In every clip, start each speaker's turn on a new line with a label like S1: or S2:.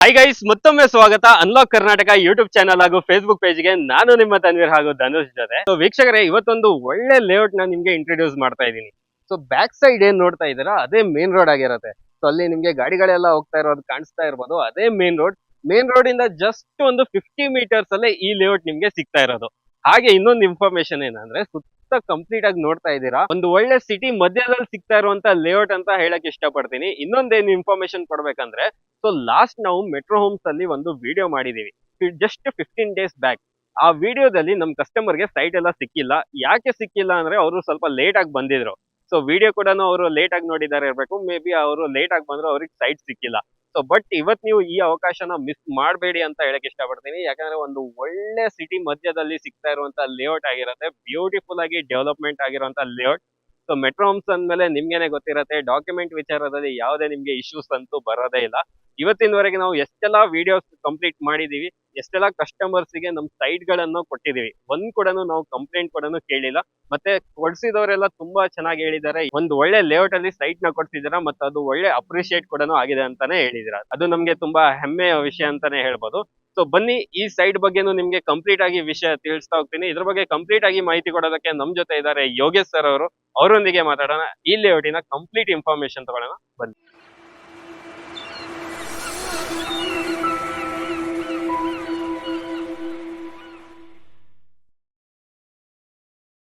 S1: Hi guys, ಮತ್ತೊಮ್ಮೆ ಸ್ವಾಗತ unlock Karnataka YouTube channel ಹಾಗೂ ಫೇಸ್ಬುಕ್ ಪೇಜ್ಗೆ. ನಾನು ನಿಮ್ಮ ತನ್ವೀರ್ ಹಾಗೂ ಧನುಷ್ ಜೊತೆ. ಸೊ ವೀಕ್ಷಕರೇ, ಇವತ್ತೊಂದು ಒಳ್ಳೆ ಲೇಔಟ್ ನ ನಿಮ್ಗೆ ಇಂಟ್ರೊಡ್ಯೂಸ್ ಮಾಡ್ತಾ ಇದ್ದೀನಿ. ಸೊ ಬ್ಯಾಕ್ ಸೈಡ್ ಏನ್ ನೋಡ್ತಾ ಇದ್ದೀರಾ, ಅದೇ ಮೇನ್ ರೋಡ್ ಆಗಿರುತ್ತೆ. ಸೊ ಅಲ್ಲಿ ನಿಮ್ಗೆ ಗಾಡಿಗಳೆಲ್ಲ ಹೋಗ್ತಾ ಇರೋದು ಕಾಣಿಸ್ತಾ ಇರ್ಬೋದು, ಅದೇ ಮೇನ್ ರೋಡ್. ಮೇನ್ ರೋಡ್ ಇಂದ ಜಸ್ಟ್ ಒಂದು 50 ಮೀಟರ್ಸ್ ಅಲ್ಲೇ ಈ ಲೇಔಟ್ ನಿಮ್ಗೆ ಸಿಗ್ತಾ ಇರೋದು. ಹಾಗೆ ಇನ್ನೊಂದು ಇನ್ಫಾರ್ಮೇಶನ್ ಏನಂದ್ರೆ, ಸುತ್ತ ಕಂಪ್ಲೀಟ್ ಆಗಿ ನೋಡ್ತಾ ಇದ್ದೀರಾ, ಒಂದು ಒಳ್ಳೆ ಸಿಟಿ ಮಧ್ಯದಲ್ಲಿ ಸಿಗ್ತಾ ಇರುವಂತ ಲೇಔಟ್ ಅಂತ ಹೇಳಕ್ ಇಷ್ಟಪಡ್ತೀನಿ. ಇನ್ನೊಂದೇನು ಇನ್ಫಾರ್ಮೇಶನ್ ಕೊಡ್ಬೇಕಂದ್ರೆ, ಸೊ ಲಾಸ್ಟ್ ನಾವು ಮೆಟ್ರೋ ಹೋಮ್ಸ್ ಅಲ್ಲಿ ಒಂದು ವಿಡಿಯೋ ಮಾಡಿದೀವಿ, ಜಸ್ಟ್ 15 ಡೇಸ್ ಬ್ಯಾಕ್. ಆ ವಿಡಿಯೋದಲ್ಲಿ ನಮ್ ಕಸ್ಟಮರ್ಗೆ ಸೈಟ್ ಎಲ್ಲ ಸಿಕ್ಕಿಲ್ಲ. ಯಾಕೆ ಸಿಕ್ಕಿಲ್ಲ ಅಂದ್ರೆ, ಅವರು ಸ್ವಲ್ಪ ಲೇಟ್ ಆಗಿ ಬಂದಿದ್ರು. ಸೊ ವಿಡಿಯೋ ಕೂಡ ಅವರು ಲೇಟ್ ಆಗಿ ನೋಡಿದ್ದಾರೆ ಇರ್ಬೇಕು. ಮೇ ಬಿ ಅವರು ಲೇಟ್ ಆಗಿ ಬಂದ್ರು, ಅವ್ರಿಗೆ ಸೈಟ್ ಸಿಕ್ಕಿಲ್ಲ. ಸೊ ಬಟ್ ಇವತ್ ನೀವು ಈ ಅವಕಾಶನ ಮಿಸ್ ಮಾಡಬೇಡಿ ಅಂತ ಹೇಳಕ್ ಇಷ್ಟಪಡ್ತೀನಿ. ಯಾಕಂದ್ರೆ ಒಂದು ಒಳ್ಳೆ ಸಿಟಿ ಮಧ್ಯದಲ್ಲಿ ಸಿಗ್ತಾ ಇರುವಂತ ಲೇಔಟ್ ಆಗಿರುತ್ತೆ, ಬ್ಯೂಟಿಫುಲ್ ಆಗಿ ಡೆವಲಪ್ಮೆಂಟ್ ಆಗಿರುವಂತ ಲೇಔಟ್. ಸೊ ಮೆಟ್ರೋ ಹೋಮ್ಸ್ ಅಂದ್ಮೇಲೆ ನಿಮ್ಗೇನೆ ಗೊತ್ತಿರುತ್ತೆ, ಡಾಕ್ಯುಮೆಂಟ್ ವಿಚಾರದಲ್ಲಿ ಯಾವುದೇ ನಿಮ್ಗೆ ಇಶ್ಯೂಸ್ ಅಂತೂ ಬರೋದೇ ಇಲ್ಲ. ಇವತ್ತಿನವರೆಗೆ ನಾವು ಎಷ್ಟೆಲ್ಲ ವಿಡಿಯೋಸ್ ಕಂಪ್ಲೀಟ್ ಮಾಡಿದೀವಿ, ಎಷ್ಟೆಲ್ಲ ಕಸ್ಟಮರ್ಸ್ ಗೆ ನಮ್ ಸೈಟ್ ಗಳನ್ನು ಕೊಟ್ಟಿದೀವಿ, ಒಂದ್ ಕೂಡ ನಾವು ಕಂಪ್ಲೇಂಟ್ ಕೂಡ ಕೇಳಿಲ್ಲ. ಮತ್ತೆ ಕೊಡ್ಸಿದವರೆಲ್ಲ ತುಂಬಾ ಚೆನ್ನಾಗಿ ಹೇಳಿದ್ದಾರೆ, ಒಂದು ಒಳ್ಳೆ ಲೇಔಟ್ ಅಲ್ಲಿ ಸೈಟ್ ನ ಕೊಡ್ಸಿದಾರ, ಮತ್ತೆ ಅದು ಒಳ್ಳೆ ಅಪ್ರಿಶಿಯೇಟ್ ಕೂಡ ಆಗಿದೆ ಅಂತಾನೆ ಹೇಳಿದಿರ. ಅದು ನಮ್ಗೆ ತುಂಬಾ ಹೆಮ್ಮೆಯ ವಿಷಯ ಅಂತಾನೆ ಹೇಳ್ಬೋದು. ಸೊ ಬನ್ನಿ, ಈ ಸೈಟ್ ಬಗ್ಗೆನೂ ನಿಮ್ಗೆ ಕಂಪ್ಲೀಟ್ ಆಗಿ ವಿಷಯ ತಿಳಿಸ್ತಾ ಹೋಗ್ತೀನಿ. ಇದ್ರ ಬಗ್ಗೆ ಕಂಪ್ಲೀಟ್ ಆಗಿ ಮಾಹಿತಿ ಕೊಡೋದಕ್ಕೆ ನಮ್ ಜೊತೆ ಇದ್ದಾರೆ ಯೋಗೇಶ್ ಸರ್ ಅವರು. ಅವರೊಂದಿಗೆ ಮಾತಾಡೋಣ, ಈ ಲೇಔಟಿನ ಕಂಪ್ಲೀಟ್ ಇನ್ಫಾರ್ಮೇಶನ್ ತಗೊಳ್ಳೋಣ, ಬನ್ನಿ.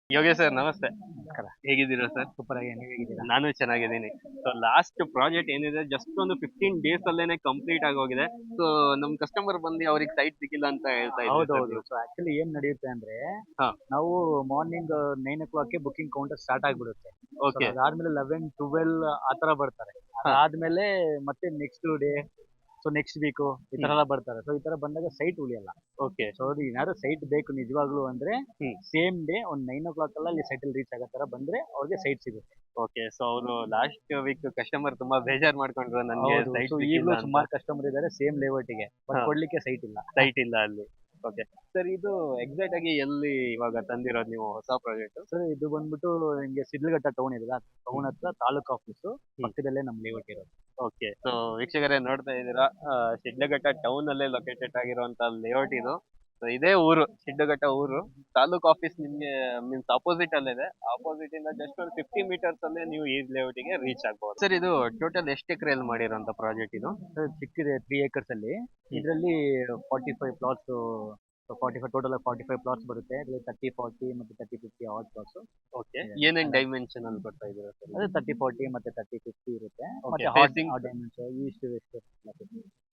S1: ಯೋಗೇಶ್ ಸರ್, ನಮಸ್ತೆ.
S2: ನಮಸ್ಕಾರ.
S1: ಹೇಗಿದ್ದೀರಾ ಸರ್?
S2: ಸೂಪರ್ ಆಗಿ ನೀವು ಹೇಗಿದ್ದೀರಾ?
S1: ನಾನು ಚೆನ್ನಾಗಿದ್ದೀನಿ. ಸೊ ಲಾಸ್ಟ್ ಪ್ರಾಜೆಕ್ಟ್ ಏನಿದೆ, ಜಸ್ಟ್ ಒಂದು 15 ಡೇಸ್ ಅಲ್ಲೇನೆ ಕಂಪ್ಲೀಟ್ ಆಗೋಗಿದೆ. ಸೊ ನಮ್ ಕಸ್ಟಮರ್ ಬಂದು ಅವ್ರಿಗೆ ಸೈಟ್ ಸಿಕ್ಕಿಲ್ಲ ಅಂತ ಹೇಳ್ತಾ
S2: ಹೌದೌದು.
S1: ಇದ್ದಾರೆ.
S2: ಸೊ ಆಕ್ಚುಲಿ ಏನ್ ನಡೆಯುತ್ತೆ ಅಂದ್ರೆ,
S1: ಹಾ.
S2: ನಾವು morning 9 o'clock booking counter start ಆಗ್ಬಿಡುತ್ತೆ.
S1: ಓಕೆ.
S2: ಅದಾದ್ಮೇಲೆ 11, 12 ಆತರ ಬರ್ತಾರೆ. ಅದಾದ್ಮೇಲೆ ಮತ್ತೆ next day, so next week ಈ ತರ ಎಲ್ಲ ಬರ್ತಾರೆ. ಸೊ ಈ ತರ ಬಂದಾಗ ಸೈಟ್ ಉಳಿಯಲ್ಲ.
S1: ಓಕೆ.
S2: ಸೊ ಅದು ಏನಾದ್ರು ಸೈಟ್ ಬೇಕು ನಿಜವಾಗ್ಲೂ ಅಂದ್ರೆ,
S1: ಹ್ಮ್.
S2: ಸೇಮ್ ಡೇ ಒಂದು 9 o'clock ಅಲ್ಲಿ ಸೈಟ್ ಅಲ್ಲಿ ರೀಚ್ ಆಗೋ ತರ ಬಂದ್ರೆ ಅವ್ರಿಗೆ ಸೈಟ್ ಸಿಗುತ್ತೆ.
S1: ಓಕೆ. ಸೊ ಅವರು ಲಾಸ್ಟ್ ವೀಕ್ ಕಸ್ಟಮರ್ ತುಂಬಾ ಬೇಜಾರ್ ಮಾಡ್ಕೊಂಡ್ರು, ನನ್ಗೆ
S2: ಹೌದು.
S1: ಸೈಟ್
S2: ಸೊ ಈಗಲೂ
S1: ಸಿಕ್ಕಿಲ್ಲ ಅಂತ.
S2: ಸುಮಾರು ಕಸ್ಟಮರ್ ಇದ್ದಾರೆ ಸೇಮ್ ಲೇಔಟ್ ಗೆ, ಬಟ್
S1: ಹಾ.
S2: ಕೊಡ್ಲಿಕ್ಕೆ ಸೈಟ್ ಇಲ್ಲ.
S1: ಸೈಟ್ ಇಲ್ಲ ಅಲ್ಲಿ. ಓಕೆ ಸರ್, ಇದು ಎಕ್ಸಾಕ್ಟ್ ಆಗಿ ಎಲ್ಲಿ ಇವಾಗ ತಂದಿರೋದು ನೀವು ಹೊಸ ಪ್ರಾಜೆಕ್ಟ್?
S2: ಸರ್ ಇದು ಬಂದ್ಬಿಟ್ಟು ನಿಮ್ಗೆ ಸಿಡ್ಲಘಟ್ಟ ಟೌನ್ ಇದೆಯಲ್ಲ, ಟೌನ್ ಹತ್ರ ತಾಲೂಕ್ ಆಫೀಸು ಪಕ್ಕದಲ್ಲೇ ನಮ್ ಲೇಔಟ್ ಇರೋದು.
S1: ಓಕೆ. ಸೊ ವೀಕ್ಷಕರೇ, ನೋಡ್ತಾ ಇದ್ದೀರಾ, ಶಿಡ್ಲಘಟ್ಟ ಟೌನ್ ಅಲ್ಲೇ ಲೊಕೇಟೆಡ್ ಆಗಿರುವಂತ ಲೇಔಟ್ ಇದು. ಸೊ ಇದೇ ಊರು, ಶಿಡ್ಲಘಟ್ಟ ಊರು. ತಾಲೂಕ್ ಆಫೀಸ್ ನಿಮ್ಗೆ ಮೀನ್ಸ್ ಅಪೋಸಿಟ್ ಅಲ್ಲಿದೆ. ಅಪೋಸಿಟ್ ಇಂದ ಜಸ್ಟ್ ಒಂದು 50 ಮೀಟರ್ಸ್ ಅಲ್ಲೇ ನೀವು ಈ ಲೇಔಟ್ ಗೆ ರೀಚ್ ಆಗ್ಬಹುದು. ಸರ್, ಇದು ಟೋಟಲ್ ಎಷ್ಟು ಎಕರೆಯಲ್ಲಿ ಮಾಡಿರೋಂತ ಪ್ರಾಜೆಕ್ಟ್ ಇದು?
S2: ಸರ್ ಚಿಕ್ಕಿದೆ 3 acres ಅಲ್ಲಿ. ಇದರಲ್ಲಿ 45 plots, 45 ಟೋಟಲ್ 45 plots ಬರುತ್ತೆ. ಅದರಲ್ಲಿ 30, 40 ಮತ್ತೆ 30, 50 ಆಡ್ plots.
S1: ಓಕೆ. ಏನೇನ್ ಡೈಮೆನ್ಷನ್ ಅಲ್ಲಿ ಬರ್ತಾ ಇದೀರಾ ಸರ್?
S2: ಅದೇ 30, 40 ಮತ್ತೆ 30, 50 ಇರುತ್ತೆ.
S1: Okay,
S2: ಮತ್ತೆ
S1: facing-
S2: ಹಾಟ್ ಡೈಮೆನ್ಷನ್ ಈಸ್ಟ್ ವೆಸ್ಟ್.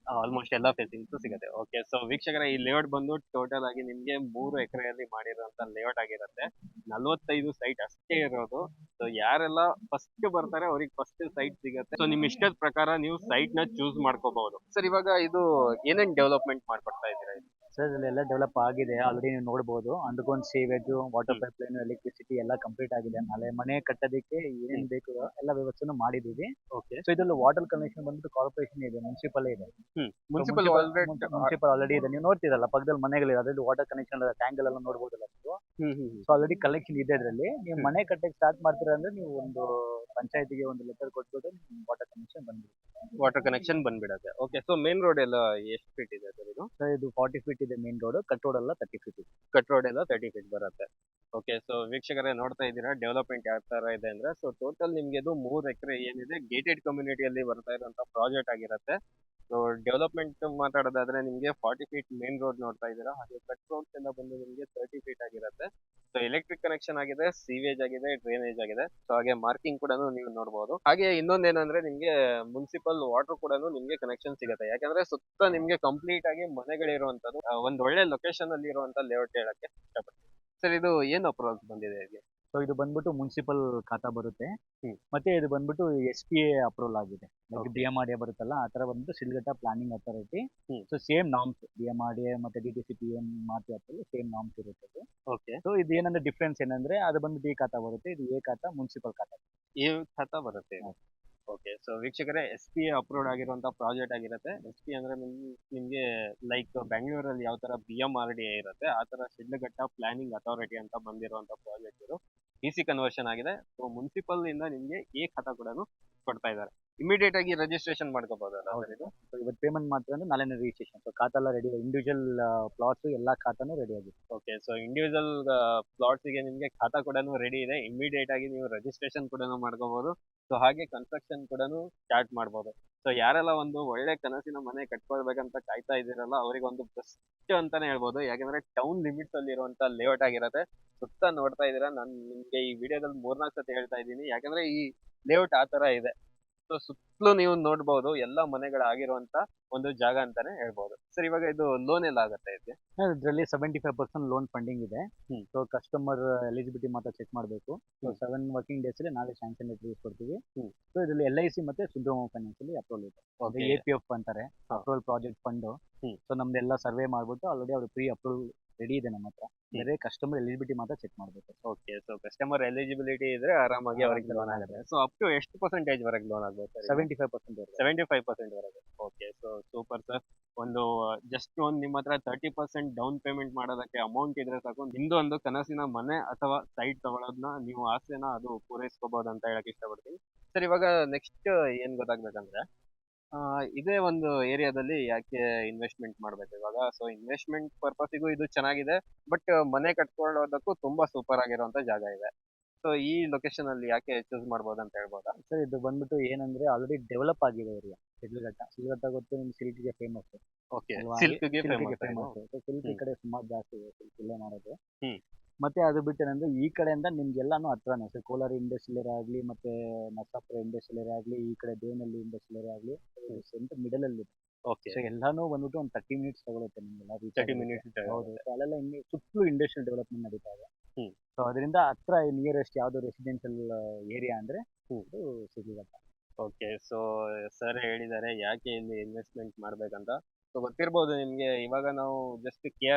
S1: ಆಲ್ಮೋಸ್ಟ್ ಎಲ್ಲ ಫೇಸಿಂಗ್ಸ್ ಸಿಗುತ್ತೆ. ಓಕೆ. ಸೊ ವೀಕ್ಷಕರ, ಈ ಲೇಔಟ್ ಬಂದು ಟೋಟಲ್ ಆಗಿ ನಿಮ್ಗೆ 3 ಎಕರೆಯಲ್ಲಿ ಮಾಡಿರುವಂತ ಲೇಔಟ್ ಆಗಿರುತ್ತೆ. 45 ಸೈಟ್ ಅಷ್ಟೇ ಇರೋದು. ಸೊ ಯಾರೆಲ್ಲ ಫಸ್ಟ್ ಬರ್ತಾರೆ ಅವ್ರಿಗೆ ಫಸ್ಟ್ ಸೈಟ್ ಸಿಗುತ್ತೆ. ಸೊ ನಿಮ್ ಇಷ್ಟದ ಪ್ರಕಾರ ನೀವು ಸೈಟ್ ನ ಚೂಸ್ ಮಾಡ್ಕೋಬಹುದು. ಸರ್, ಇವಾಗ ಇದು ಏನೇನ್ ಡೆವಲಪ್ಮೆಂಟ್ ಮಾಡ್ಕೊಡ್ತಾ ಇದ್ದೀರಾ ಇದು?
S2: ಸರ್ ಇದೆಲ್ಲ ಡೆವಲಪ್ ಆಗಿದೆ ಆಲ್ರೆಡಿ, ನೀವು ನೋಡ್ಬೋದು. Underground sewage, water pipe line, electricity ಎಲ್ಲ ಕಂಪ್ಲೀಟ್ ಆಗಿದೆ. ನಾಳೆ ಮನೆ ಕಟ್ಟೋದಕ್ಕೆ ಏನೇನ್ ಬೇಕು ಎಲ್ಲ ವ್ಯವಸ್ಥೆನೂ ಮಾಡಿದೀವಿ.
S1: ಓಕೆ.
S2: ಸೊ ಇದ್ರಲ್ಲಿ ವಾಟರ್ ಕನೆಕ್ಷನ್ ಬಂದ್ಬಿಟ್ಟು ಕಾರ್ಪೊರೇಷನ್ ಇದೆ, ಮುನ್ಸಿಪಲ್ ಇದೆ.
S1: ಮುನ್ಸಿಪಲ್
S2: ಮುನ್ಸಿಪಲ್ ಆಲ್ರೆಡಿ ಇದೆ. ನೀವು ನೋಡ್ತೀರಲ್ಲ ಪಕ್ಕದಲ್ಲಿ ಮನೆಗಳಿದೆ, ಅದರಲ್ಲಿ ವಾಟರ್ ಕನೆಕ್ಷನ್ ಟ್ಯಾಂಕ್ ಎಲ್ಲ ನೋಡ್ಬೋದಲ್ಲ ನೀವು. ಸೊ ಆಲ್ರೆಡಿ ಕಲೆಕ್ಷನ್ ಇದೆ ಇದರಲ್ಲಿ. ನೀವು ಮನೆ ಕಟ್ಟಕ್ಕೆ ಸ್ಟಾರ್ಟ್ ಮಾಡ್ತೀರಾ ಅಂದ್ರೆ, ನೀವು ಒಂದು ಪಂಚಾಯತಿಗೆ ಒಂದು ಲೆಟರ್ ಕೊಟ್ಬಿಟ್ಟು ವಾಟರ್ ಕನೆಕ್ಷನ್ ಬಂದ್ಬಿಡುತ್ತೆ.
S1: ವಾಟರ್ ಕನೆಕ್ಷನ್ ಬಂದ್ಬಿಡತ್ತೆ. ಓಕೆ. ಸೊ ಮೇನ್ ರೋಡ್ ಎಲ್ಲ ಎಷ್ಟು ಫೀಟ್ ಇದೆ ಸರ್ ಇದು?
S2: ಸೊ ಇದು 40 feet ಇದೆ ಮೇನ್ ರೋಡ್, ಕಟ್ ರೋಡ್ ಎಲ್ಲ 30 feet ಇದೆ.
S1: ಕಟ್ ರೋಡ್ ಎಲ್ಲ 30 ಫೀಟ್ ಬರುತ್ತೆ. ಓಕೆ. ಸೊ ವೀಕ್ಷಕರೇ, ನೋಡ್ತಾ ಇದ್ದೀರಾ ಡೆವಲಪ್ಮೆಂಟ್ ಯಾವ ತರ ಇದೆ ಅಂದ್ರೆ, ಸೊ ಟೋಟಲ್ ನಿಮ್ಗೆ ಇದು 3 ಎಕರೆ ಏನಿದೆ ಗೇಟೆಡ್ ಕಮ್ಯುನಿಟಿಯಲ್ಲಿ ಬರ್ತಾ ಇರುವಂತ ಪ್ರಾಜೆಕ್ಟ್ ಆಗಿರುತ್ತೆ. ಸೊ ಡೆವಲಪ್ಮೆಂಟ್ ಮಾತಾಡೋದಾದ್ರೆ, ನಿಮ್ಗೆ 40 ಫೀಟ್ ಮೇನ್ ರೋಡ್ ನೋಡ್ತಾ ಇದ್ದೀರಾ. ಹಾಗೆ ಕಟ್ ರೋಡ್ಸ್ ಎಲ್ಲ ಬಂದು ನಿಮ್ಗೆ 30 ಫೀಟ್ ಆಗಿರುತ್ತೆ. ಸೊ ಎಲೆಕ್ಟ್ರಿಕ್ ಕನೆಕ್ಷನ್ ಆಗಿದೆ, ಸೀವೇಜ್ ಆಗಿದೆ, ಡ್ರೈನೇಜ್ ಆಗಿದೆ. ಸೊ ಹಾಗೆ ಮಾರ್ಕಿಂಗ್ ಕೂಡ ನೀವು ನೋಡಬಹುದು. ಹಾಗೆ ಇನ್ನೊಂದೇನಂದ್ರೆ, ನಿಮ್ಗೆ ಮುನ್ಸಿಪಲ್ ವಾಟರ್ ಕೂಡ ನಿಮ್ಗೆ ಕನೆಕ್ಷನ್ ಸಿಗುತ್ತೆ. ಯಾಕಂದ್ರೆ ಸುತ್ತ ನಿಮ್ಗೆ ಕಂಪ್ಲೀಟ್ ಆಗಿ ಮನೆಗಳಿರುವಂತದ್ದು, ಒಂದ್ ಒಳ್ಳೆ ಲೊಕೇಶನ್ ಅಲ್ಲಿ ಇರುವಂತ ಲೇಔಟ್ ಹೇಳಕ್ಕೆ ಇಷ್ಟಪಡ್ತೀನಿ. ಸರ್, ಇದು ಏನು ಅಪ್ರೋಚ್ ಬಂದಿದೆ ಹೇಗೆ?
S2: ಸೊ ಇದು ಬಂದ್ಬಿಟ್ಟು ಮುನ್ಸಿಪಲ್ ಖಾತಾ ಬರುತ್ತೆ.
S1: ಹ್ಮ್.
S2: ಮತ್ತೆ ಇದು ಬಂದ್ಬಿಟ್ಟು SPA ಅಪ್ರೂವಲ್ ಆಗಿದೆ.
S1: Okay.
S2: DMRDA ಬರುತ್ತಲ್ಲ, ಆ ತರ ಬಂದ್ಬಿಟ್ಟು ಶಿಡ್ಲಘಟ್ಟ ಪ್ಲಾನಿಂಗ್ ಅಥಾರಿಟಿ.
S1: ಹ್ಮ್.
S2: ಸೊ ಸೇಮ್ ನಾರ್ಮ್ಸ್ DMRDA ಮತ್ತೆ DTC PM ಮಾರ್ತಿ ಸೇಮ್ ನಾರ್ಮ್ಸ್ ಇರುತ್ತೆ ಅದು.
S1: ಓಕೆ.
S2: ಸೊ ಇದು ಏನಂದ್ರೆ ಡಿಫ್ರೆನ್ಸ್ ಏನಂದ್ರೆ, ಅದು ಬಂದು ಡಿ ಖಾತಾ ಬರುತ್ತೆ, ಇದು ಎ ಖಾತಾ ಮುನ್ಸಿಪಲ್ ಖಾತಾ.
S1: ಈ ಖಾತಾ ಬರುತ್ತೆ. ಓಕೆ. ಸೊ ವೀಕ್ಷಕರೇ, SPA ಅಪ್ರೂವ್ಡ್ ಆಗಿರುವಂತ ಪ್ರಾಜೆಕ್ಟ್ ಆಗಿರುತ್ತೆ. SPA ಅಂದ್ರೆ ನಿಮ್ಗೆ ಲೈಕ್ ಬೆಂಗಳೂರಲ್ಲಿ ಯಾವ ತರ BMRDA ಇರುತ್ತೆ, ಆ ತರ ಶಿಡ್ಲಘಟ್ಟ ಪ್ಲಾನಿಂಗ್ ಅಥಾರಿಟಿ ಅಂತ ಬಂದಿರುವಂತ ಪ್ರಾಜೆಕ್ಟ್ ಇದು. DC ಕನ್ವರ್ಷನ್ ಆಗಿದೆ. ಸೊ ಮುನ್ಸಿಪಲ್ ಇಂದ ನಿಮ್ಗೆ ಈ ಖಾತಾ ಕೂಡ ಕೊಡ್ತಾ ಇದ್ದಾರೆ. ಇಮಿಡಿಯೇಟ್ ಆಗಿ ರಿಜಿಸ್ಟ್ರೇಷನ್ ಮಾಡ್ಕೋಬಹುದಲ್ಲ ಸರ್ ಇದು?
S2: ಸೊ ಇವತ್ತು ಪೇಮೆಂಟ್ ಮಾಡ್ತೀವಿ ಅಂದ್ರೆ ನಾಳೆನೇ ರಿಜಿಸ್ಟ್ರೇಷನ್. ಸೊ ಖಾತಾ ಎಲ್ಲ ರೆಡಿ, ಇಂಡಿವಿಜುವಲ್ ಪ್ಲಾಟ್ಸ್ ಎಲ್ಲ ಖಾತಾನು ರೆಡಿ ಆಗಿದೆ.
S1: ಓಕೆ, ಸೊ ಇಂಡಿವಿಜುವಲ್ ಪ್ಲಾಟ್ಸ್ ಗೆ ನಿಮ್ಗೆ ಖಾತಾ ಕೂಡ ರೆಡಿ ಇದೆ. ಇಮಿಡಿಯೇಟ್ ಆಗಿ ನೀವು ರಿಜಿಸ್ಟ್ರೇಷನ್ ಕೂಡ ಮಾಡ್ಕೋಬಹುದು. ಸೊ ಹಾಗೆ ಕನ್ಸ್ಟ್ರಕ್ಷನ್ ಕೂಡ ಸ್ಟಾರ್ಟ್ ಮಾಡ್ಬೋದು. ಸೊ ಯಾರೆಲ್ಲ ಒಂದು ಒಳ್ಳೆ ಕನಸಿನ ಮನೆ ಕಟ್ಕೊಳ್ಬೇಕಂತ ಕಾಯ್ತಾ ಇದ್ದೀರಲ್ಲ, ಅವರಿಗೆ ಒಂದು ಬೆಸ್ಟ್ ಅಂತಾನೆ ಹೇಳ್ಬೋದು. ಯಾಕಂದ್ರೆ ಟೌನ್ ಲಿಮಿಟ್ಸ್ ಅಲ್ಲಿ ಇರುವಂತ ಲೇಔಟ್ ಆಗಿರತ್ತೆ. ಸುತ್ತ ನೋಡ್ತಾ ಇದ್ದೀರಾ, ನಾನು ನಿಮ್ಗೆ ಈ ವಿಡಿಯೋದಲ್ಲಿ 3-4 ಸತಿ ಹೇಳ್ತಾ ಇದ್ದೀನಿ, ಯಾಕಂದ್ರೆ ಈ ಲೇಔಟ್ ಆ ತರ ಇದೆ. ಸೊ ಸುತ್ತಲೂ ನೀವು ನೋಡ್ಬೋದು ಎಲ್ಲ ಮನೆಗಳಾಗಿರುವಂತ ಒಂದು ಜಾಗ ಅಂತಾನೆ ಹೇಳ್ಬೋದು. ಸರ್, ಇವಾಗ ಇದು ಲೋನ್ ಎಲ್ಲ ಆಗುತ್ತೆ ಇದಕ್ಕೆ?
S2: ಇದರಲ್ಲಿ 75% ಲೋನ್ ಫಂಡಿಂಗ್ ಇದೆ.
S1: ಹ್ಮ್.
S2: ಸೊ ಕಸ್ಟಮರ್ ಎಲಿಜಿಬಿಲಿಟಿ ಮಾತ್ರ ಚೆಕ್ ಮಾಡಬೇಕು. ಸೊ 7 ವರ್ಕಿಂಗ್ ಡೇಸ್ ಅಲ್ಲಿ ನಾವೇ ಸ್ಯಾಂಕ್ಷನ್ ಲೆಟರ್ ಕೊಡ್ತೀವಿ.
S1: ಹ್ಮ್.
S2: ಸೊ ಇದರಲ್ಲಿ LIC ಮತ್ತೆ ಸುಂದರಮ ಫೈನಾನ್ಸ್ ಅಲ್ಲಿ ಅಪ್ರೂವಲ್ ಇದೆ. ಅದು
S1: Okay.
S2: APF ಅಂತಾರೆ,
S1: ಹಾ.
S2: Approval project fund.
S1: Hmm.
S2: So ನಮ್ದೆಲ್ಲ ಸರ್ವೆ ಮಾಡ್ಬಿಟ್ಟು ಆಲ್ರೆಡಿ ಅವ್ರು ಪ್ರೀ ಅಪ್ರೂವಲ್ ರೆಡಿ ಇದೆ ನಮ್ಮ ಹತ್ರ. ಬೇರೆ ಕಸ್ಟಮರ್ ಎಲಿಜಿಬಿಲಿಟಿ ಮಾತ್ರ ಚೆಕ್ ಮಾಡಬೇಕು.
S1: ಓಕೆ, ಸೊ ಕಸ್ಟಮರ್ ಎಲಿಜಿಬಿಲಿಟಿ ಇದ್ರೆ ಆರಾಮಾಗಿ ಅವ್ರಿಗೆ ಲೋನ್ ಆಗುತ್ತೆ. ಸೊ ಅಪ್ ಟು ಎಷ್ಟು ಪರ್ಸೆಂಟೇಜ್ ವರೆಗೆ ಲೋನ್ ಆಗ್ಬೋದು ಸರ್?
S2: 75%
S1: 75% ವರೆಗೆ. Okay, so super sir. ಒಂದು ಜಸ್ಟ್ ಒಂದು ನಿಮ್ಮ ಹತ್ರ 30% ಡೌನ್ ಪೇಮೆಂಟ್ ಮಾಡೋದಕ್ಕೆ ಅಮೌಂಟ್ ಇದ್ರೆ ಸಾಕು, ನಿಮ್ದು ಒಂದು ಕನಸಿನ ಮನೆ ಅಥವಾ ಸೈಟ್ ತಗೊಳ್ಳೋದನ್ನ ನೀವು ಆಸೆನ ಅದು ಪೂರೈಸ್ಕೋಬಹುದು ಅಂತ ಹೇಳಕ್ ಇಷ್ಟಪಡ್ತೀನಿ. ಸರ್, ಇವಾಗ ನೆಕ್ಸ್ಟ್ ಏನ್ ಗೊತ್ತಾಗ್ಬೇಕಂದ್ರೆ, ಇದೇ ಒಂದು ಏರಿಯಾದಲ್ಲಿ ಯಾಕೆ ಇನ್ವೆಸ್ಟ್ಮೆಂಟ್ ಮಾಡ್ಬೇಕು ಇವಾಗ? ಸೊ ಇನ್ವೆಸ್ಟ್ಮೆಂಟ್ ಪರ್ಪಸ್ಸಿಗೂ ಇದು ಚೆನ್ನಾಗಿದೆ, ಬಟ್ ಮನೆ ಕಟ್ಕೊಳ್ಳೋದಕ್ಕೂ ತುಂಬಾ ಸೂಪರ್ ಆಗಿರುವಂತ ಜಾಗ ಇದೆ. ಸೊ ಈ ಲೊಕೇಶನ್ ಅಲ್ಲಿ ಯಾಕೆ ಚೂಸ್ ಮಾಡ್ಬೋದು ಅಂತ ಹೇಳ್ಬೋದಾ?
S2: ಸರ್ ಇದು ಬಂದ್ಬಿಟ್ಟು ಏನಂದ್ರೆ ಆಲ್ರೆಡಿ ಡೆವಲಪ್ ಆಗಿದೆ ಏರಿಯಾ. ಶಿಡ್ಲಘಟ್ಟ ಗೊತ್ತು ನಿಮ್ಗೆ, ಸಿಲ್ಕ್ಗೆ ಫೇಮಸ್.
S1: ಓಕೆ,
S2: ಅಲ್ವಾ?
S1: ಸಿಲ್ಕ್ಗೆ
S2: ಸಿಲ್ಕ್ಗೆ
S1: ಫೇಮಸ್.
S2: ಫೇಮಸ್. ಸಿಲ್ಕ್ ಈ
S1: ಹ್ಮ್.
S2: ಕಡೆ ಸುಮಾರು ಜಾಸ್ತಿ ಇದೆ ಸಿಲ್ಕ್ ಇಲ್ಲೇ ಮಾಡೋದು.
S1: ಹ್ಮ್.
S2: ಮತ್ತೆ ಅದು ಬಿಟ್ಟು ಏನಂದ್ರೆ ಈ ಕಡೆಯಿಂದ ನಿಮ್ಗೆಲ್ಲಾನು ಹತ್ರನೇ ಸರ್. ಕೋಲಾರ ಇಂಡಸ್ಟ್ರಿಯಲ್ ಆಗಲಿ, ಮತ್ತೆ ನರಸಾಪುರ ಇಂಡಸ್ಟ್ರಿಯಲ್ ಆಗಲಿ, ಈ ಕಡೆ ದೇವನಹಳ್ಳಿ ಇಂಡಸ್ಟ್ರಿಯಲ್ ಆಗಲಿ, ಸೆಂಟರ್ ಮಿಡಲ್ ಅಲ್ಲಿ ಇದೆ.
S1: ಓಕೆ,
S2: ಸೊ ಎಲ್ಲಾನು ಬಂದ್ಬಿಟ್ಟು ಒಂದು 30 ಮಿನಿಟ್ಸ್ ತಗೊಳುತ್ತೆ ನಿಮ್ಗೆಲ್ಲ ರೀಚ್
S1: 30 ಮಿನಿಟ್ಸ್.
S2: ಹೌದು. ಸೊ ಅಲ್ಲೆಲ್ಲ ಸುತ್ತಲೂ ಇಂಡಸ್ಟ್ರಿಯಲ್ ಡೆವಲಪ್ಮೆಂಟ್ ನಡೀತಾ ಇದೆ.
S1: ಹ್ಮ್.
S2: ಸೊ ಅದರಿಂದ ಹತ್ರ ನಿಯರೆಸ್ಟ್ ಯಾವ್ದು ರೆಸಿಡೆನ್ಷಿಯಲ್ ಏರಿಯಾ ಅಂದ್ರೆ
S1: ಹ್ಮ್.
S2: ಇದು ಶಿಡ್ಲಘಟ್ಟ.
S1: ಓಕೆ, ಸೊ ಸರ್ ಹೇಳಿದ್ದಾರೆ ಯಾಕೆ ಇಲ್ಲಿ ಇನ್ವೆಸ್ಟ್ಮೆಂಟ್ ಮಾಡ್ಬೇಕಂತ. ಸೊ ಗೊತ್ತಿರ್ಬೋದು ನಿಮ್ಗೆ, ಇವಾಗ ನಾವು ಜಸ್ಟ್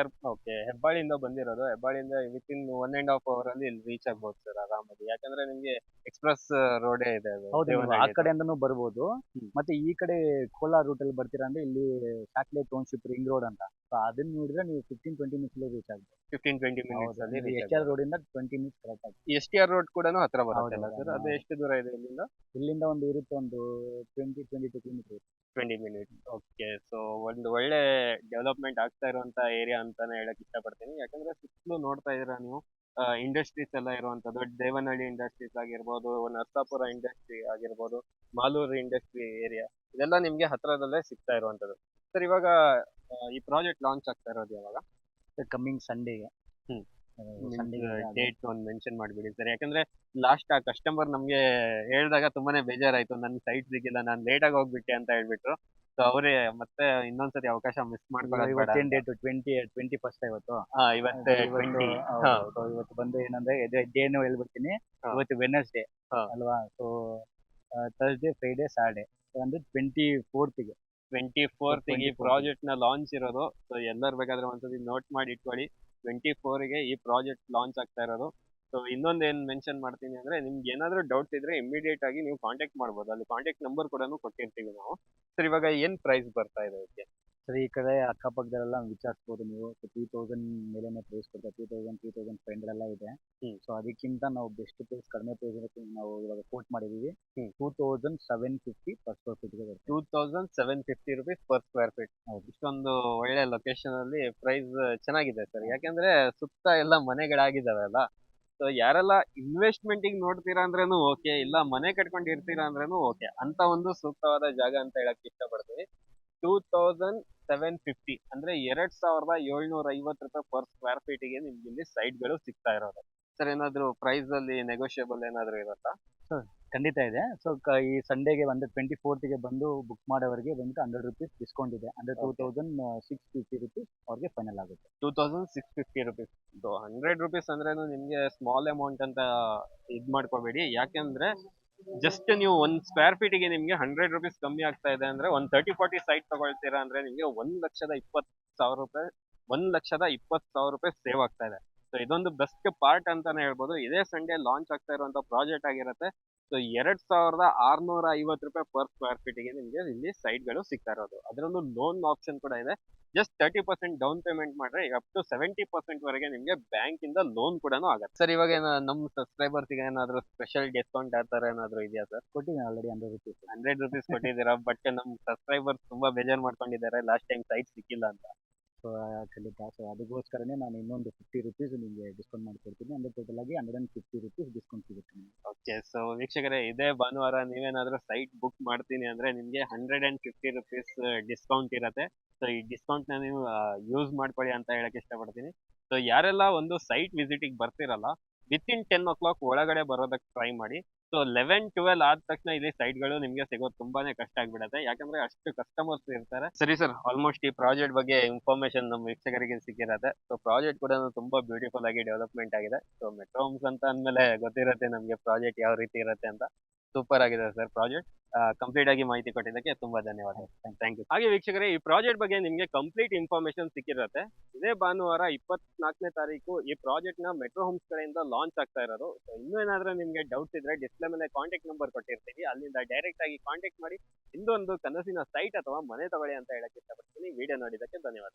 S1: ಓಕೆ, ಹೆಬ್ಬಾಳಿಂದ ಬಂದಿರೋದು. ಹೆಬ್ಬಾಳಿಂದ ವಿತಿನ್ 1.5 hour ಅಲ್ಲಿ ಇಲ್ಲಿ ರೀಚ್ ಆಗ್ಬೋದು ಸರ್ ಆರಾಮಾಗಿ. ಯಾಕಂದ್ರೆ ನಿಮ್ಗೆ ಎಕ್ಸ್ಪ್ರೆಸ್ ರೋಡೇ ಇದೆ ಅದು,
S2: ಹೌದು, ನೀವು ಆ
S1: ದೇವನಹಳ್ಳಿ.
S2: ಕಡೆಯಿಂದನೂ ಬರ್ಬೋದು.
S1: ಹ್ಮ್.
S2: ಮತ್ತೆ ಈ ಕಡೆ ಕೋಲಾರ ರೂಟ್ ಅಲ್ಲಿ ಬರ್ತೀರಾ ಅಂದ್ರೆ ಇಲ್ಲಿ ಸ್ಯಾಟ್ಲೈಟ್ ಟೌನ್ಶಿಪ್ ರಿಂಗ್ ರೋಡ್ ಅಂತ. ಸೊ ಅದನ್ನ ನೋಡಿದ್ರೆ ನೀವು 15-20 ಮಿನಿಟ್ಸ್ ರೀಚ್ ಆಗ್ಬೋದು.
S1: 15-20 ಮಿನಿಟ್ಸ್ ಅಲ್ಲಿ reach
S2: SR
S1: ಆಗ್ಬೋದು.
S2: ರೋಡ್ ಇಂದ 20 ಮಿನಿಟ್ಸ್ ಕರೆಕ್ಟ್ ಆಗುತ್ತೆ.
S1: STR ರೋಡ್ ಕೂಡ ಹತ್ರ ಬರುತ್ತಲ್ಲ
S2: ಹೌದು,
S1: ಸರ್? ಅದು
S2: ಹೌದು.
S1: ಎಷ್ಟು ದೂರ ಇದೆ ಇಲ್ಲಿಂದ?
S2: ಇಲ್ಲಿಂದ ಒಂದು ಇರುತ್ತೆ, ಒಂದು 20-22 ಕಿಲೋಮೀಟರ್.
S1: 20 ಮಿನಿಟ್ಸ್. ಓಕೆ, ಸೊ ಒಂದು ಒಳ್ಳೆ ಡೆವಲಪ್ಮೆಂಟ್ ಆಗ್ತಾ ಇರುವಂತ ಏರಿಯಾ ಅಂತಾನೆ ಹೇಳಕ್ ಇಷ್ಟಪಡ್ತೀನಿ. ಯಾಕಂದ್ರೆ ಸುತ್ತಲೂ ನೋಡ್ತಾ ಇದೀರಾ ನೀವು, ಇಂಡಸ್ಟ್ರೀಸ್ ಎಲ್ಲ ಇರುವಂತದ್ದು. ದೇವನಹಳ್ಳಿ ಇಂಡಸ್ಟ್ರೀಸ್ ಆಗಿರ್ಬೋದು, ನರಸಾಪುರ ಇಂಡಸ್ಟ್ರಿ ಆಗಿರ್ಬೋದು, ಮಾಲೂರು ಇಂಡಸ್ಟ್ರಿ ಏರಿಯಾ, ಇದೆಲ್ಲ ನಿಮ್ಗೆ ಹತ್ರದಲ್ಲೇ ಸಿಗ್ತಾ ಇರುವಂತದ್ದು. ಸರ್, ಇವಾಗ ಈ ಪ್ರಾಜೆಕ್ಟ್ ಲಾಂಚ್ ಆಗ್ತಾ ಇರೋದು ಯಾವಾಗ?
S2: ಕಮ್ಮಿಂಗ್ ಸಂಡೇಗೆ.
S1: ಹ್ಮ್.
S2: ಸಂಡೇಗೆ
S1: ಡೇಟ್ ಒಂದು ಮೆನ್ಷನ್ ಮಾಡಿಬಿಡಿ ಸರ್. ಯಾಕಂದ್ರೆ ಲಾಸ್ಟ್ ಆ ಕಸ್ಟಮರ್ ನಮ್ಗೆ ಹೇಳಿದಾಗ ತುಂಬಾನೇ ಬೇಜಾರಾಯ್ತು, ನನ್ ಸೈಟ್ ಸಿಗಿಲ್ಲ, ನಾನು ಲೇಟ್ ಆಗಿ ಹೋಗ್ಬಿಟ್ಟೆ ಅಂತ ಹೇಳ್ಬಿಟ್ರು. ಸೊ ಅವರೇ ಮತ್ತೆ ಇನ್ನೊಂದ್ಸತಿ ಅವಕಾಶ ಮಿಸ್ ಮಾಡ್ಕೊಳ್ಳೋದು ಬೇಡ
S2: ಇವತ್ತೇನ್
S1: ಅಂತ.
S2: ಡೇಟ್ 21st ಇವತ್ತು.
S1: ಇವತ್ತು 20.
S2: ಹೌದು. So ಇವತ್ತು ಬಂದು ಏನಂದ್ರೆ ಡೇನು ಹೇಳ್ಬಿಡ್ತೀನಿ.
S1: ಹಾ.
S2: ಇವತ್ತು ವೆನಸ್ಡೇ
S1: ಹಾ.
S2: ಅಲ್ವಾ? ಸೊ ಥರ್ಸ್ಡೇ, ಫ್ರೈಡೇ, ಸಾಟರ್ಡೇ ಅಂದ್ರೆ 24th ಗೆ.
S1: 24th ಈ
S2: 24th.
S1: ಪ್ರಾಜೆಕ್ಟ್ ನ ಲಾಂಚ್ ಇರೋದು. ಸೊ ಎಲ್ಲರೂ ಬೇಕಾದ್ರೆ ಒಂದ್ಸತಿ ನೋಟ್ ಮಾಡಿ ಇಟ್ಕೊಳ್ಳಿ, 24 ಗೆ ಈ ಪ್ರಾಜೆಕ್ಟ್ ಲಾಂಚ್ ಆಗ್ತಾ ಇರೋದು. ಸೊ ಇನ್ನೊಂದು ಏನ್ ಮೆನ್ಷನ್ ಮಾಡ್ತೀನಿ ಅಂದ್ರೆ, ನಿಮ್ಗೆ ಏನಾದ್ರೂ ಡೌಟ್ಸ್ ಇದ್ರೆ ಇಮಿಡಿಯೇಟ್ ಆಗಿ ನೀವು ಕಾಂಟ್ಯಾಕ್ಟ್ ಮಾಡ್ಬೋದು. ಅಲ್ಲಿ ಕಾಂಟ್ಯಾಕ್ಟ್ ನಂಬರ್ ಕೂಡ ಕೊಟ್ಟಿರ್ತೀವಿ ನಾವು. ಸರ್, ಇವಾಗ ಏನ್ ಪ್ರೈಸ್ ಬರ್ತಾ ಇದೆ ಇದಕ್ಕೆ?
S2: ಸರ್ ಈ ಕಡೆ ಅಕ್ಕಪಕ್ಕದಲ್ಲೆಲ್ಲ ವಿಚಾರಿಸ್ಬೋದು ನೀವು. 3000 ಮೇಲೆನೆ ಪ್ರೈಸ್ ಕೊಡ್ತಾರೆ. 2000, 3500 ಎಲ್ಲ ಇದೆ.
S1: ಹ್ಮ್.
S2: ಸೊ ಅದಕ್ಕಿಂತ ನಾವು ಬೆಸ್ಟ್ ಪ್ರೈಸ್, ಕಡಿಮೆ ಪ್ರೈಸ್ ನಾವು ಇವಾಗ ಕೋಟ್ ಮಾಡಿದೀವಿ.
S1: ಹ್ಮ್.
S2: 2750 per square feet ಗೆ ಬರುತ್ತೆ.
S1: 2750 rupees per square feet.
S2: ಹೌದು.
S1: ಇಷ್ಟೊಂದು ಒಳ್ಳೆ ಲೊಕೇಶನ್ ಅಲ್ಲಿ ಪ್ರೈಸ್ ಚೆನ್ನಾಗಿದೆ ಸರ್. ಯಾಕಂದ್ರೆ ಸುತ್ತ ಎಲ್ಲ ಮನೆಗಳಾಗಿದ್ದಾವೆ ಅಲ್ಲ. ಸೊ ಯಾರೆಲ್ಲ ಇನ್ವೆಸ್ಟ್ಮೆಂಟ್ ಗೆ ನೋಡ್ತೀರಾ ಅಂದ್ರೇನು ಓಕೆ, ಇಲ್ಲ ಮನೆ ಕಟ್ಕೊಂಡಿರ್ತೀರಾ ಅಂದ್ರೇನು ಓಕೆ, ಅಂತ ಒಂದು ಸೂಕ್ತವಾದ ಜಾಗ ಅಂತ ಹೇಳಕ್ ಇಷ್ಟಪಡ್ತೀನಿ. 2750 ಅಂದ್ರೆ 2750 ರೂಪಾಯಿ ಪರ್ ಸ್ಕ್ವೇರ್ ಫೀಟ್ ಗೆ ನಿಮ್ಗೆ ಇಲ್ಲಿ ಸೈಟ್ ಗಳು ಸಿಗ್ತಾ ಇರೋದು. ಸರ್, ಏನಾದ್ರು ಪ್ರೈಸ್ ಅಲ್ಲಿ ನೆಗೋಷಿಯಬಲ್ ಏನಾದ್ರು ಇರುತ್ತಾ?
S2: ಖಂಡಿತ ಇದೆ. ಸೊ ಈ ಸಂಡೇಗೆ ಬಂದು 24th ಗೆ ಬಂದು ಬುಕ್ ಮಾಡೋವರಿಗೆ ಬಂದ್ಬಿಟ್ಟು 100 rupees ಡಿಸ್ಕೌಂಟ್ ಇದೆ. ಅಂದ್ರೆ
S1: Okay.
S2: 2650 rupees ಅವ್ರಿಗೆ ಫೈನಲ್ ಆಗುತ್ತೆ.
S1: 2650 rupees. 100 rupees ಅಂದ್ರೇನು ನಿಮ್ಗೆ ಸ್ಮಾಲ್ ಅಮೌಂಟ್ ಅಂತ ಇದ್ ಮಾಡ್ಕೋಬೇಡಿ. ಯಾಕೆಂದ್ರೆ ಜಸ್ಟ್ ನೀವು 1 ಸ್ಕ್ವೇರ್ ಫೀಟ್ ಗೆ ನಿಮ್ಗೆ 100 rupees ಕಮ್ಮಿ ಆಗ್ತಾ ಇದೆ ಅಂದ್ರೆ, ಒಂದು 30-40 ಸೈಟ್ ತಗೊಳ್ತೀರಾ ಅಂದ್ರೆ ನಿಮ್ಗೆ 1,20,000 ರೂಪಾಯಿ 1,20,000 ರೂಪಾಯಿ ಸೇವ್ ಆಗ್ತಾ ಇದೆ. ಸೊ ಇದೊಂದು ಬೆಸ್ಟ್ ಪಾರ್ಟ್ ಅಂತಾನೆ ಹೇಳ್ಬೋದು. ಇದೇ ಸಂಡೇ ಲಾಂಚ್ ಆಗ್ತಾ ಇರುವಂತ ಪ್ರಾಜೆಕ್ಟ್ ಆಗಿರುತ್ತೆ. ಸೊ 2650 ರೂಪಾಯಿ ಪರ್ ಸ್ಕ್ವೇರ್ ಫೀಟ್ಗೆ ನಿಮ್ಗೆ ಇಲ್ಲಿ ಸೈಟ್ಗಳು ಸಿಗ್ತಾ ಇರೋದು. ಅದರಲ್ಲೂ ಲೋನ್ ಆಪ್ಷನ್ ಕೂಡ ಇದೆ. ಜಸ್ಟ್ 30% ಡೌನ್ ಪೇಮೆಂಟ್ ಮಾಡ್ರೆ ಅಪ್ ಟು 70% ವರೆಗೆ ನಿಮ್ಗೆ ಬ್ಯಾಂಕ್ ಇಂದ ಲೋನ್ ಕೂಡ ಆಗುತ್ತೆ. ಸರ್ ಇವಾಗ ನಮ್ಮ ಸಬ್ಸ್ಕ್ರೈಬರ್ಸ್ ಗೆ ಏನಾದ್ರು ಸ್ಪೆಷಲ್ ಡಿಸ್ಕೌಂಟ್ ಆ ತರ ಏನಾದ್ರು ಇದೆಯಾ ಸರ್?
S2: ಕೊಟ್ಟಿದ್ದೀನಿ ಆಲ್ರೆಡಿ 100 ರುಪೀಸ್.
S1: 100 ರುಪೀಸ್ ಕೊಟ್ಟಿದ್ದೀರಾ, ಬಟ್ ನಮ್ಮ ಸಬ್ಸ್ಕ್ರೈಬರ್ಸ್ ತುಂಬಾ ಬೇಜಾರ್ ಮಾಡ್ಕೊಂಡಿದ್ದಾರೆ ಲಾಸ್ಟ್ ಟೈಮ್ ಸೈಟ್ ಸಿಕ್ಕಿಲ್ಲ ಅಂತ.
S2: ಸೊ ಆ್ಯಕ್ಚುಲಿ ಸೊ ಅದಕ್ಕೋಸ್ಕರನೇ ನಾನು ಇನ್ನೊಂದು 50 ರುಪೀಸ್ ನಿಮಗೆ ಡಿಸ್ಕೌಂಟ್ ಮಾಡಿಕೊಡ್ತೀನಿ. ಅಂದರೆ ಟೋಟಲ್ ಆಗಿ 150 ರುಪೀಸ್ ಡಿಸ್ಕೌಂಟ್ ಸಿಗುತ್ತೆ ನಿಮಗೆ.
S1: ಓಕೆ, ಸೊ ವೀಕ್ಷಕರೇ, ಇದೇ ಭಾನುವಾರ ನೀವೇನಾದ್ರೂ ಸೈಟ್ ಬುಕ್ ಮಾಡ್ತೀನಿ ಅಂದ್ರೆ ನಿಮ್ಗೆ 150 ರುಪೀಸ್ ಡಿಸ್ಕೌಂಟ್ ಇರತ್ತೆ. ಸೊ ಈ ಡಿಸ್ಕೌಂಟ್ ನ ನೀವು ಯೂಸ್ ಮಾಡ್ಕೊಳ್ಳಿ ಅಂತ ಹೇಳಕ್ ಇಷ್ಟಪಡ್ತೀನಿ. ಸೊ ಯಾರೆಲ್ಲ ಒಂದು ಸೈಟ್ ವಿಸಿಟಿಗೆ ಬರ್ತಿರಲ್ಲ, ವಿತಿನ್ 10 o'clock ಒಳಗಡೆ ಬರೋದಕ್ಕೆ ಟ್ರೈ ಮಾಡಿ. ಸೊ 11-12 ಆದ ತಕ್ಷಣ ಇಲ್ಲಿ ಸೈಟ್ಗಳು ನಿಮ್ಗೆ ಸಿಗೋದು ತುಂಬಾನೇ ಕಷ್ಟ ಆಗ್ಬಿಡತ್ತೆ, ಯಾಕಂದ್ರೆ ಅಷ್ಟು ಕಸ್ಟಮರ್ಸ್ ಇರ್ತಾರೆ. ಸರಿ ಸರ್, ಆಲ್ಮೋಸ್ಟ್ ಈ ಪ್ರಾಜೆಕ್ಟ್ ಬಗ್ಗೆ ಇನ್ಫಾರ್ಮೇಶನ್ ನಮ್ಮ ವೀಕ್ಷಕರಿಗೆ ಸಿಕ್ಕಿರತ್ತೆ. ಸೊ ಪ್ರಾಜೆಕ್ಟ್ ಕೂಡ ತುಂಬಾ ಬ್ಯೂಟಿಫುಲ್ ಆಗಿ ಡೆವಲಪ್ಮೆಂಟ್ ಆಗಿದೆ. ಸೊ ಮೆಟ್ರೋ ಹೋಮ್ಸ್ ಅಂತ ಅಂದ್ಮೇಲೆ ಗೊತ್ತಿರುತ್ತೆ ನಮ್ಗೆ ಪ್ರಾಜೆಕ್ಟ್ ಯಾವ ರೀತಿ ಇರುತ್ತೆ ಅಂತ. ಸೂಪರ್ ಆಗಿದೆ ಸರ್ ಪ್ರಾಜೆಕ್ಟ್. ಕಂಪ್ಲೀಟ್ ಆಗಿ ಮಾಹಿತಿ ಕೊಟ್ಟಿದ್ದಕ್ಕೆ ತುಂಬಾ ಧನ್ಯವಾದ. Thank you. ಹಾಗೆ ವೀಕ್ಷಕರೇ, ಈ ಪ್ರಾಜೆಕ್ಟ್ ಬಗ್ಗೆ ನಿಮ್ಗೆ ಕಂಪ್ಲೀಟ್ ಇನ್ಫಾರ್ಮೇಶನ್ ಸಿಕ್ಕಿರುತ್ತೆ. ಇದೇ ಭಾನುವಾರ 24ನೇ ತಾರೀಕು ಈ ಪ್ರಾಜೆಕ್ಟ್ ನ ಮೆಟ್ರೋ ಹೋಮ್ಸ್ ಕಡೆಯಿಂದ ಲಾಂಚ್ ಆಗ್ತಾ ಇರೋದು. ಸೊ ಇನ್ನೂ ಏನಾದ್ರೂ ನಿಮ್ಗೆ ಡೌಟ್ಸ್ ಇದ್ರೆ ಡಿಸ್ಪ್ಲೇ ಮೇಲೆ ಕಾಂಟ್ಯಾಕ್ಟ್ ನಂಬರ್ ಕೊಟ್ಟಿರ್ತೀವಿ, ಅಲ್ಲಿಂದ ಡೈರೆಕ್ಟ್ ಆಗಿ ಕಾಂಟ್ಯಾಕ್ಟ್ ಮಾಡಿ ಇನ್ನೊಂದು ಕನಸಿನ ಸೈಟ್ ಅಥವಾ ಮನೆ ತಗೊಳ್ಳಿ ಅಂತ ಹೇಳಕ್ ಇಷ್ಟಪಡ್ತೀನಿ. ವಿಡಿಯೋ ನೋಡಿದ್ದಕ್ಕೆ ಧನ್ಯವಾದ.